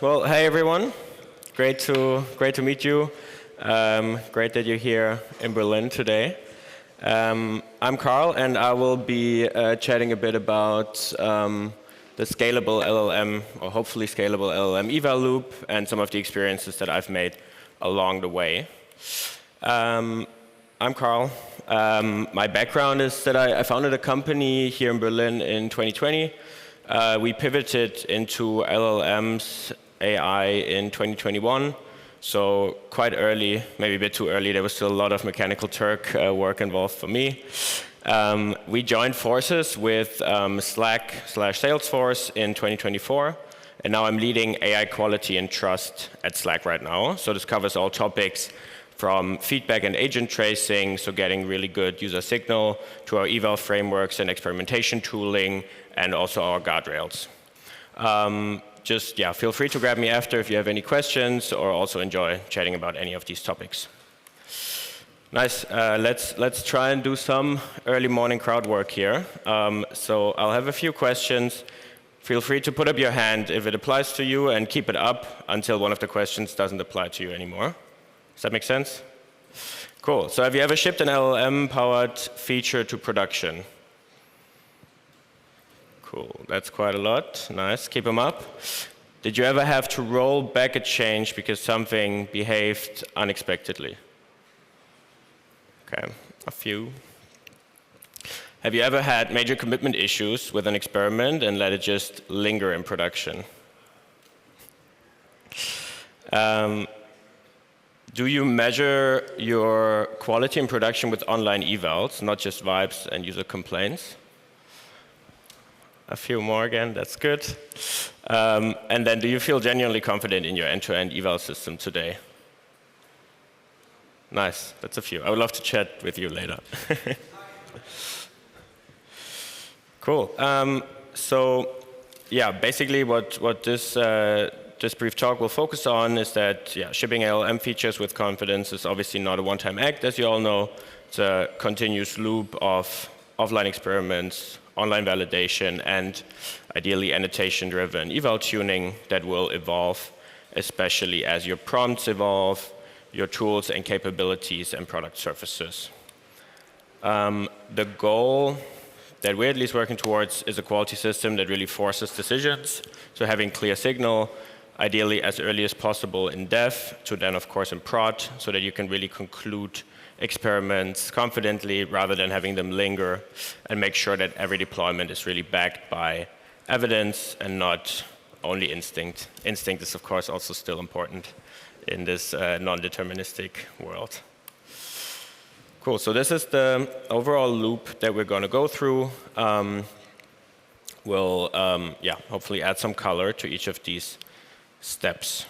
Well, hey everyone. Great to meet you. Great that you're here in Berlin today. I'm Carl, and I will be chatting a bit about the scalable LLM, or hopefully scalable LLM eval loop, and some of the experiences that I've made along the way. I'm Carl. My background is that I founded a company here in Berlin in 2020. We pivoted into LLMs, AI in 2021, so quite early, maybe a bit too early. There was still a lot of Mechanical Turk work involved for me. We joined forces with Slack/Salesforce in 2024, and now I'm leading AI quality and trust at Slack right now. So this covers all topics from feedback and agent tracing, so getting really good user signal, to our eval frameworks and experimentation tooling, and also our guardrails. Feel free to grab me after if you have any questions, or also enjoy chatting about any of these topics. Nice. Let's try and do some early morning crowd work here. So I'll have a few questions. Feel free to put up your hand if it applies to you, and keep it up until one of the questions doesn't apply to you anymore. Does that make sense? Cool. So have you ever shipped an LLM-powered feature to production? Cool, that's quite a lot. Nice, keep them up. Did you ever have to roll back a change because something behaved unexpectedly? Okay, a few. Have you ever had major commitment issues with an experiment and let it just linger in production? Do you measure your quality in production with online evals, not just vibes and user complaints? A few more again, that's good. And then do you feel genuinely confident in your end-to-end eval system today? Nice, that's a few. I would love to chat with you later. Cool. Basically what this brief talk will focus on is that shipping LLM features with confidence is obviously not a one-time act, as you all know. It's a continuous loop of offline experiments, online validation, and ideally annotation-driven eval tuning that will evolve, especially as your prompts evolve, your tools and capabilities and product surfaces. The goal that we're at least working towards is a quality system that really forces decisions. So having clear signal, ideally as early as possible in dev, to then of course in prod, so that you can really conclude experiments confidently rather than having them linger, and make sure that every deployment is really backed by evidence and not only instinct. Instinct is of course also still important in this non-deterministic world. Cool, so this is the overall loop that we're going to go through. We'll hopefully add some color to each of these steps.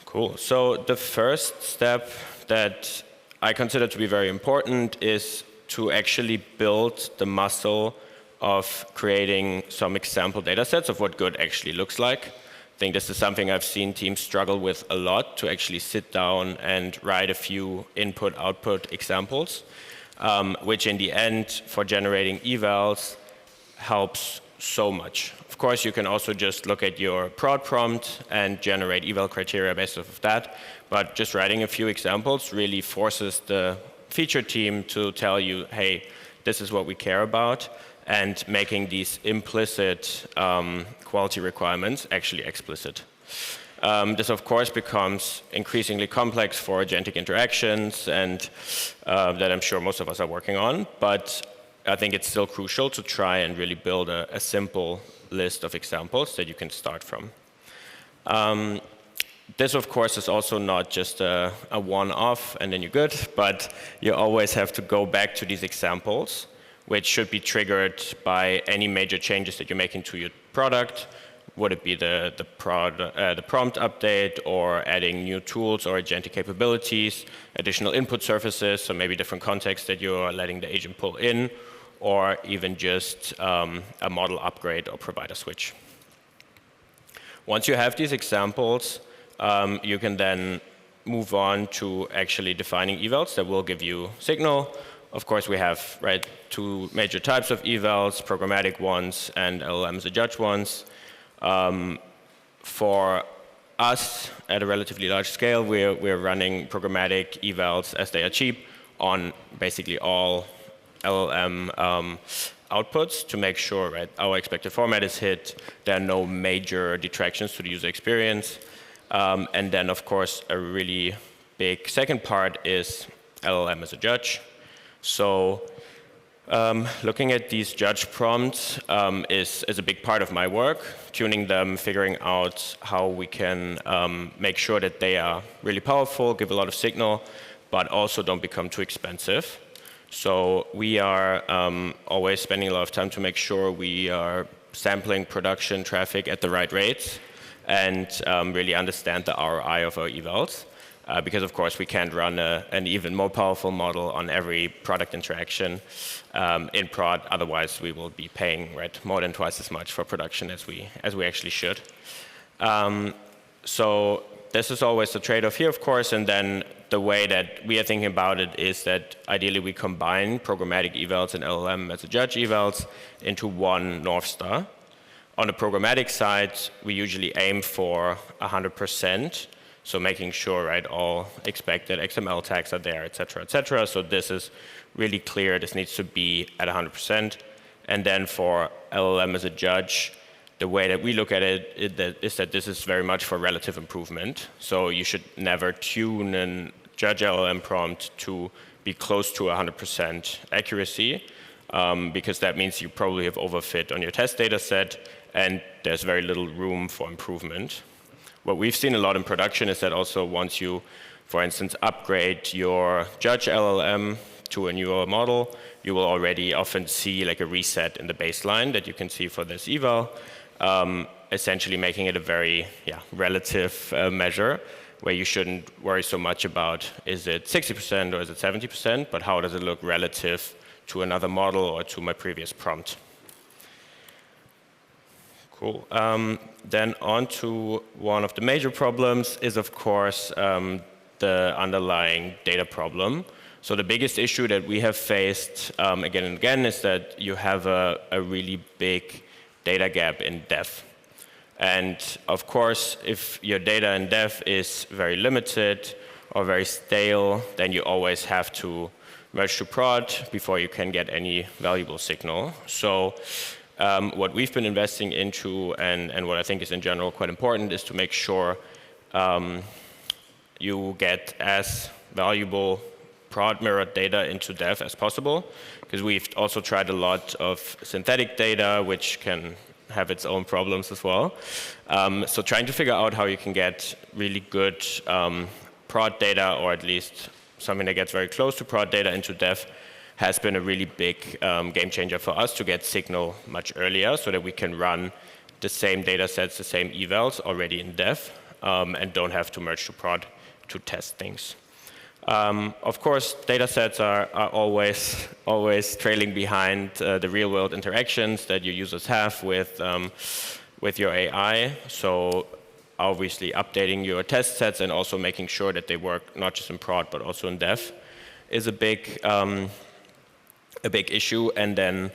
Cool. So the first step that I consider to be very important is to actually build the muscle of creating some example data sets of what good actually looks like. I think this is something I've seen teams struggle with a lot, to actually sit down and write a few input-output examples, which in the end, for generating evals, helps so much. Of course, you can also just look at your prod prompt and generate eval criteria based off of that. But just writing a few examples really forces the feature team to tell you, hey, this is what we care about, and making these implicit quality requirements actually explicit. This, of course, becomes increasingly complex for agentic interactions, and that I'm sure most of us are working on. But I think it's still crucial to try and really build a simple list of examples that you can start from. This, of course, is also not just a one-off and then you're good, but you always have to go back to these examples, which should be triggered by any major changes that you're making to your product. Would it be the prompt update, or adding new tools or agentic capabilities, additional input surfaces, so maybe different contexts that you're letting the agent pull in, or even just a model upgrade or provider switch. Once you have these examples, you can then move on to actually defining evals that will give you signal. Of course, we have two major types of evals, programmatic ones and LLM as a judge ones. For us, at a relatively large scale, we're running programmatic evals as they are cheap on basically all LLM outputs to make sure, right, our expected format is hit, there are no major detractions to the user experience. And then, of course, a really big second part is LLM as a judge. So looking at these judge prompts is a big part of my work, tuning them, figuring out how we can make sure that they are really powerful, give a lot of signal, but also don't become too expensive. So we are always spending a lot of time to make sure we are sampling production traffic at the right rates and really understand the ROI of our evals. Because, of course, we can't run an even more powerful model on every product interaction in prod. Otherwise, we will be paying, right, more than twice as much for production as we actually should. So this is always the trade-off here, of course. And then the way that we are thinking about it is that ideally we combine programmatic evals and LLM as a judge evals into one North Star. On the programmatic side, we usually aim for 100%. So making sure, right, all expected XML tags are there, et cetera, et cetera. So this is really clear. This needs to be at 100%. And then for LLM as a judge, the way that we look at it is that this is very much for relative improvement. So you should never tune a judge LLM prompt to be close to 100% accuracy, because that means you probably have overfit on your test data set, and there's very little room for improvement. What we've seen a lot in production is that also once you, for instance, upgrade your judge LLM to a newer model, you will already often see like a reset in the baseline that you can see for this eval, essentially making it a very relative measure where you shouldn't worry so much about is it 60% or is it 70%, but how does it look relative to another model or to my previous prompt. Cool. Then on to one of the major problems is, of course, the underlying data problem. So the biggest issue that we have faced again and again is that you have a really big data gap in dev. And of course, if your data in dev is very limited or very stale, then you always have to merge to prod before you can get any valuable signal. So what we've been investing into, and what I think is in general quite important, is to make sure you get as valuable prod mirrored data into dev as possible, because we've also tried a lot of synthetic data, which can have its own problems as well. So trying to figure out how you can get really good prod data, or at least something that gets very close to prod data into dev, has been a really big game changer for us to get signal much earlier so that we can run the same data sets, the same evals already in dev, and don't have to merge to prod to test things. Of course, data sets are always trailing behind the real world interactions that your users have with your AI. So obviously updating your test sets and also making sure that they work not just in prod but also in dev is a big issue. And then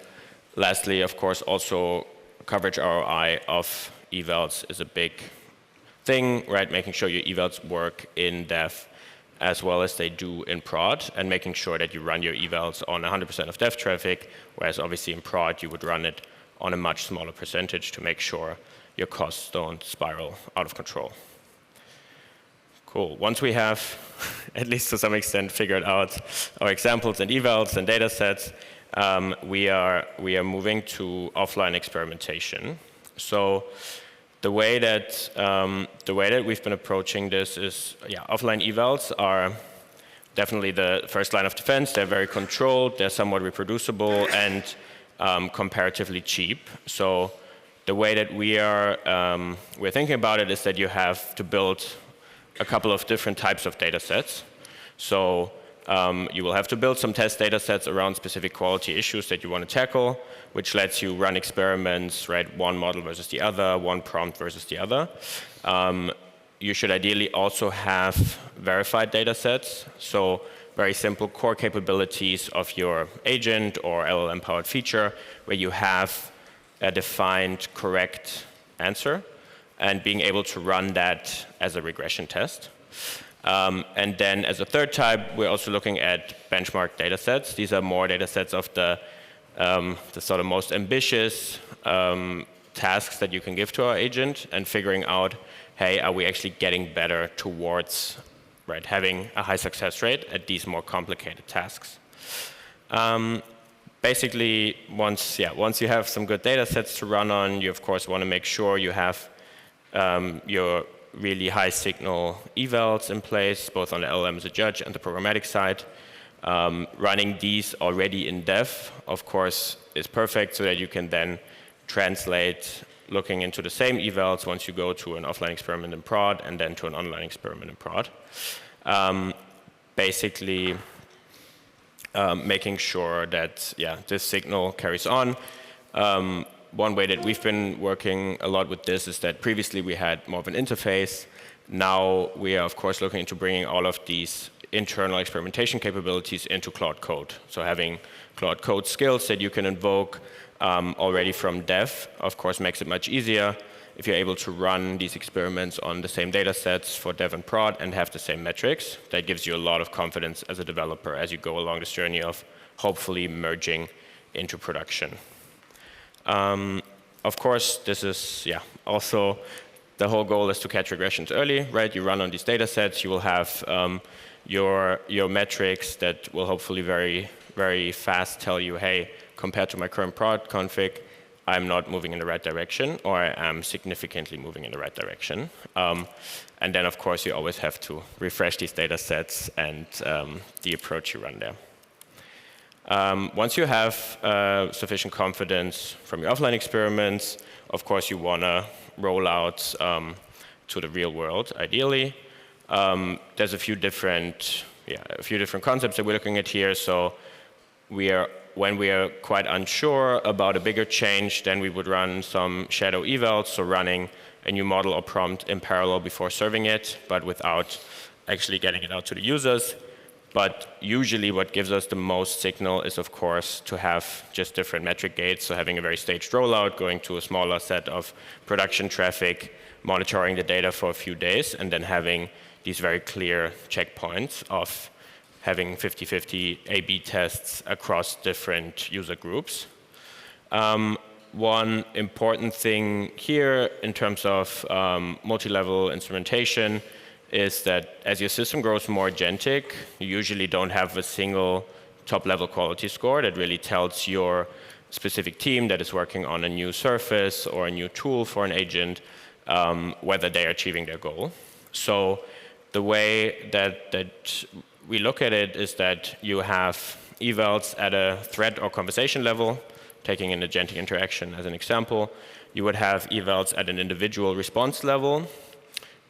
lastly, of course, also coverage ROI of evals is a big thing, right? Making sure your evals work in dev as well as they do in prod, and making sure that you run your evals on 100% of dev traffic, whereas obviously in prod you would run it on a much smaller percentage to make sure your costs don't spiral out of control. Cool. Once we have, at least to some extent, figured out our examples and evals and data sets, we are moving to offline experimentation. So the way that we've been approaching this is, offline evals are definitely the first line of defense. They're very controlled, they're somewhat reproducible, and comparatively cheap. So the way that we're thinking about it is that you have to build a couple of different types of data sets. So you will have to build some test data sets around specific quality issues that you want to tackle, which lets you run experiments, right? One model versus the other, one prompt versus the other. You should ideally also have verified data sets. So very simple core capabilities of your agent or LLM-powered feature, where you have a defined correct answer, and being able to run that as a regression test. And then as a third type, we're also looking at benchmark data sets. These are more data sets of the sort of most ambitious tasks that you can give to our agent, and figuring out, hey, are we actually getting better towards having a high success rate at these more complicated tasks. Basically, once you have some good data sets to run on, you of course want to make sure you have your really high signal evals in place, both on the LLM as a judge and the programmatic side. Running these already in dev, of course, is perfect so that you can then translate looking into the same evals once you go to an offline experiment in prod and then to an online experiment in prod. Basically, making sure that this signal carries on. One way that we've been working a lot with this is that previously we had more of an interface. Now we are, of course, looking into bringing all of these internal experimentation capabilities into Claude Code. So having Claude Code skills that you can invoke already from dev, of course, makes it much easier if you're able to run these experiments on the same data sets for dev and prod and have the same metrics. That gives you a lot of confidence as a developer as you go along this journey of hopefully merging into production. Of course, this is also the whole goal is to catch regressions early, right? You run on these data sets, you will have your metrics that will hopefully very, very fast tell you, hey, compared to my current prod config, I'm not moving in the right direction, or I am significantly moving in the right direction. And then, of course, you always have to refresh these data sets and the approach you run there. Once you have sufficient confidence from your offline experiments, of course, you want to roll out to the real world, ideally. There's a few different concepts that we're looking at here. So when we are quite unsure about a bigger change, then we would run some shadow evals, so running a new model or prompt in parallel before serving it, but without actually getting it out to the users. But usually what gives us the most signal is, of course, to have just different metric gates, so having a very staged rollout, going to a smaller set of production traffic, monitoring the data for a few days, and then having these very clear checkpoints of having 50-50 A/B tests across different user groups. One important thing here in terms of multi-level instrumentation is that as your system grows more agentic, you usually don't have a single top-level quality score that really tells your specific team that is working on a new surface or a new tool for an agent whether they are achieving their goal. So the way that we look at it is that you have evals at a thread or conversation level, taking an agentic interaction as an example. You would have evals at an individual response level.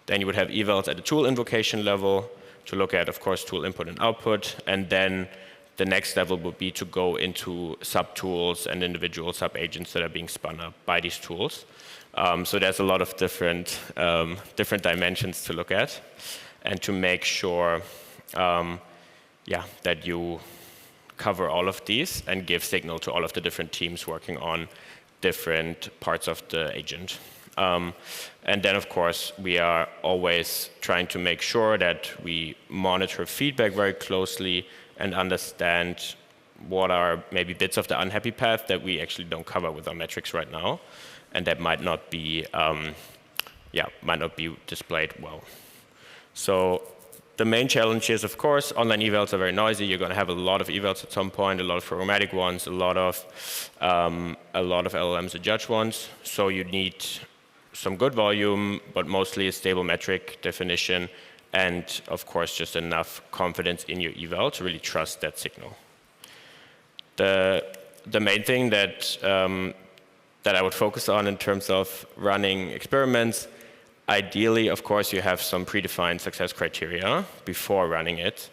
Then you would have evals at the tool invocation level to look at, of course, tool input and output. And then the next level would be to go into sub-tools and individual sub-agents that are being spun up by these tools. So there's a lot of different dimensions to look at, and to make sure that you cover all of these and give signal to all of the different teams working on different parts of the agent. And then, of course, we are always trying to make sure that we monitor feedback very closely and understand what are maybe bits of the unhappy path that we actually don't cover with our metrics right now, and that might not be displayed well. So the main challenge is, of course, online evals are very noisy. You're going to have a lot of evals at some point, a lot of programmatic ones, a lot of LLMs and judge ones. So you need some good volume, but mostly a stable metric definition, and of course just enough confidence in your eval to really trust that signal. The main thing that I would focus on in terms of running experiments, ideally, of course, you have some predefined success criteria before running it.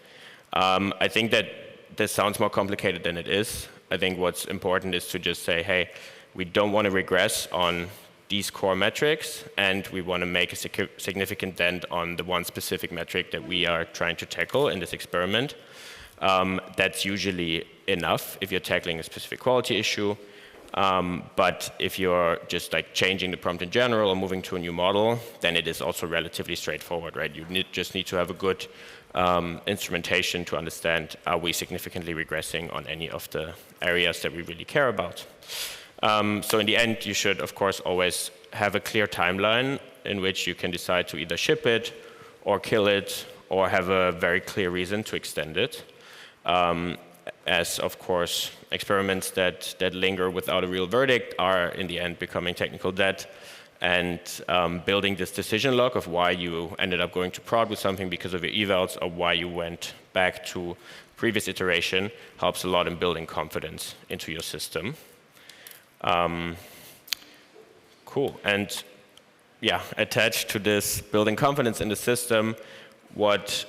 I think that this sounds more complicated than it is. I think what's important is to just say, hey, we don't want to regress on these core metrics, and we want to make a significant dent on the one specific metric that we are trying to tackle in this experiment. That's usually enough if you're tackling a specific quality issue. But if you're just like changing the prompt in general or moving to a new model, then it is also relatively straightforward, right? You just need to have a good instrumentation to understand, are we significantly regressing on any of the areas that we really care about? So in the end, you should, of course, always have a clear timeline in which you can decide to either ship it or kill it or have a very clear reason to extend it. As, of course, experiments that linger without a real verdict are, in the end, becoming technical debt. And building this decision log of why you ended up going to prod with something because of your evals or why you went back to previous iteration helps a lot in building confidence into your system. Cool. And yeah, attached to this building confidence in the system, what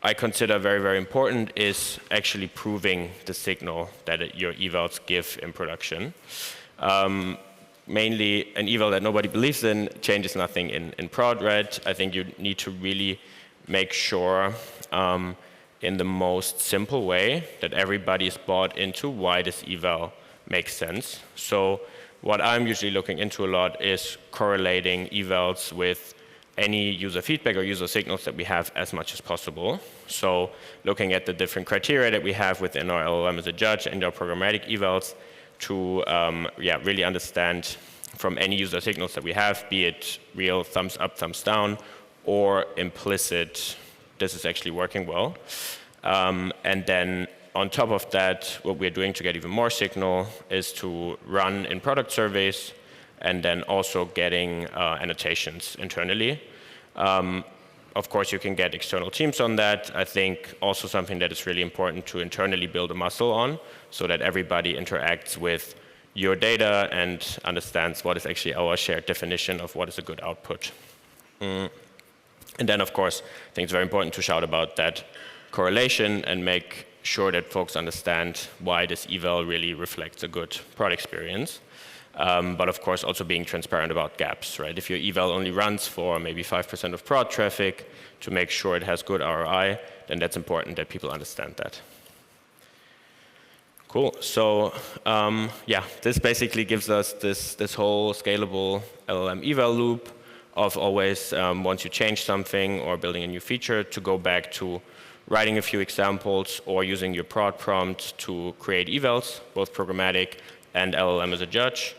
I consider very, very important is actually proving the signal that your evals give in production. Mainly, an eval that nobody believes in changes nothing in prod, right? I think you need to really make sure in the most simple way that everybody is bought into why this eval makes sense. So what I'm usually looking into a lot is correlating evals with any user feedback or user signals that we have as much as possible. So looking at the different criteria that we have within our LLM as a judge and our programmatic evals to really understand from any user signals that we have, be it real thumbs up, thumbs down, or implicit, this is actually working well. And then on top of that, what we're doing to get even more signal is to run in product surveys and then also getting annotations internally. Of course, you can get external teams on that. I think also something that is really important to internally build a muscle on so that everybody interacts with your data and understands what is actually our shared definition of what is a good output. And then, of course, I think it's very important to shout about that correlation and make sure that folks understand why this eval really reflects a good product experience. But of course, also being transparent about gaps, right? If your eval only runs for maybe 5% of prod traffic to make sure it has good ROI, then that's important that people understand that. Cool. So this basically gives us this whole scalable LLM eval loop of always, once you change something or building a new feature, to go back to writing a few examples or using your prod prompt to create evals, both programmatic and LLM as a judge.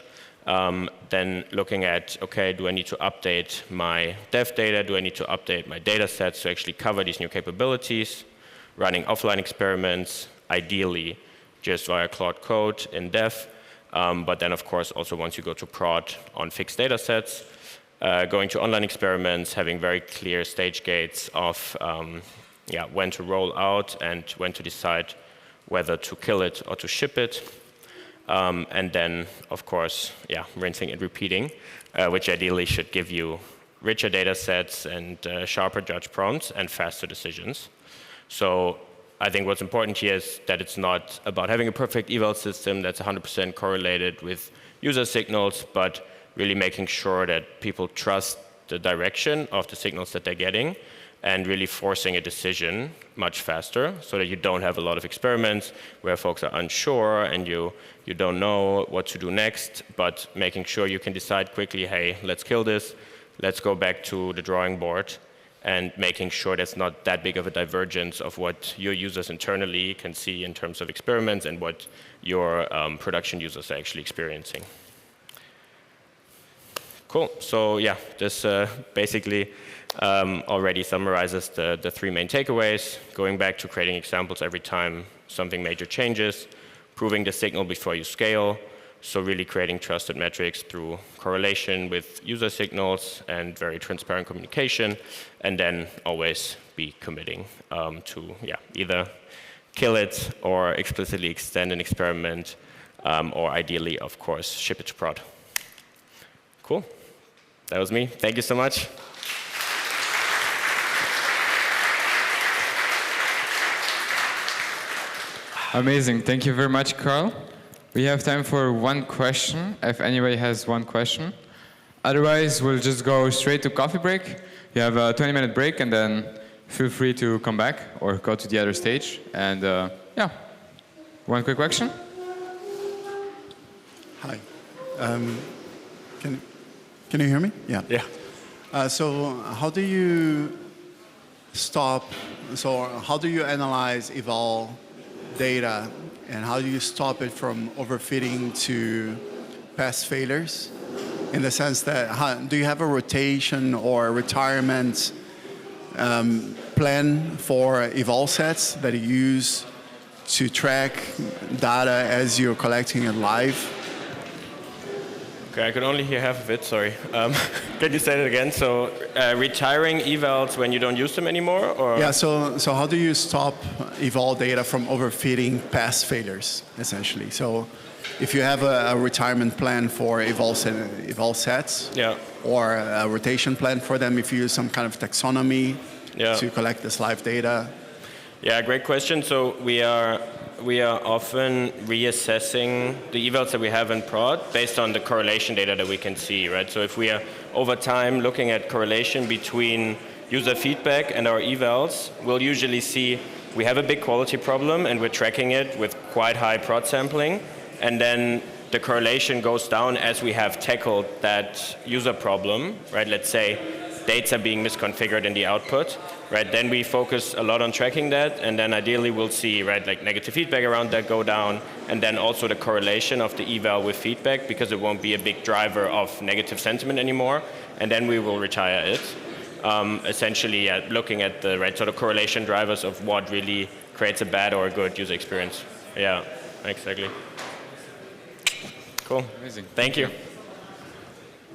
Then looking at, okay, do I need to update my dev data? Do I need to update my data sets to actually cover these new capabilities? Running offline experiments, ideally just via Claude Code in dev. But then, of course, also once you go to prod on fixed data sets, going to online experiments, having very clear stage gates of when to roll out and when to decide whether to kill it or to ship it. And then, of course, rinsing and repeating, which ideally should give you richer data sets and sharper judge prompts and faster decisions. So I think what's important here is that it's not about having a perfect eval system that's 100% correlated with user signals, but really making sure that people trust the direction of the signals that they're getting and really forcing a decision much faster so that you don't have a lot of experiments where folks are unsure and you don't know what to do next, but making sure you can decide quickly, hey, let's kill this, let's go back to the drawing board, and making sure there's not that big of a divergence of what your users internally can see in terms of experiments and what your production users are actually experiencing. Cool. So this basically already summarizes the three main takeaways, going back to creating examples every time something major changes, proving the signal before you scale, so really creating trusted metrics through correlation with user signals and very transparent communication, and then always be committing to either kill it or explicitly extend an experiment, or ideally, of course, ship it to prod. Cool. That was me. Thank you so much. Amazing. Thank you very much, Carl. We have time for one question, if anybody has one question. Otherwise, we'll just go straight to coffee break. You have a 20-minute break, and then feel free to come back or go to the other stage. And one quick question. Hi. Can you hear me? Yeah. Yeah. So how do you stop? So how do you analyze eval data, and how do you stop it from overfitting to past failures? In the sense that, do you have a rotation or retirement plan for eval sets that you use to track data as you're collecting it live? Okay, I could only hear half of it, sorry. Can you say that again? So retiring evals when you don't use them anymore? Or? Yeah, so how do you stop eval data from overfitting past failures, essentially? So if you have a retirement plan for eval sets, yeah, or a rotation plan for them, if you use some kind of taxonomy yeah, to collect this live data? Yeah, great question. So we are often reassessing the evals that we have in prod based on the correlation data that we can see, right? So if we are over time looking at correlation between user feedback and our evals, we'll usually see we have a big quality problem and we're tracking it with quite high prod sampling, and then the correlation goes down as we have tackled that user problem, right? Let's say dates are being misconfigured in the output, right? Then we focus a lot on tracking that, and then ideally we'll see, right, like negative feedback around that go down, and then also the correlation of the eval with feedback, because it won't be a big driver of negative sentiment anymore, and then we will retire it. Essentially, looking at the right sort of correlation drivers of what really creates a bad or a good user experience. Yeah, exactly. Cool. Amazing. Thank you.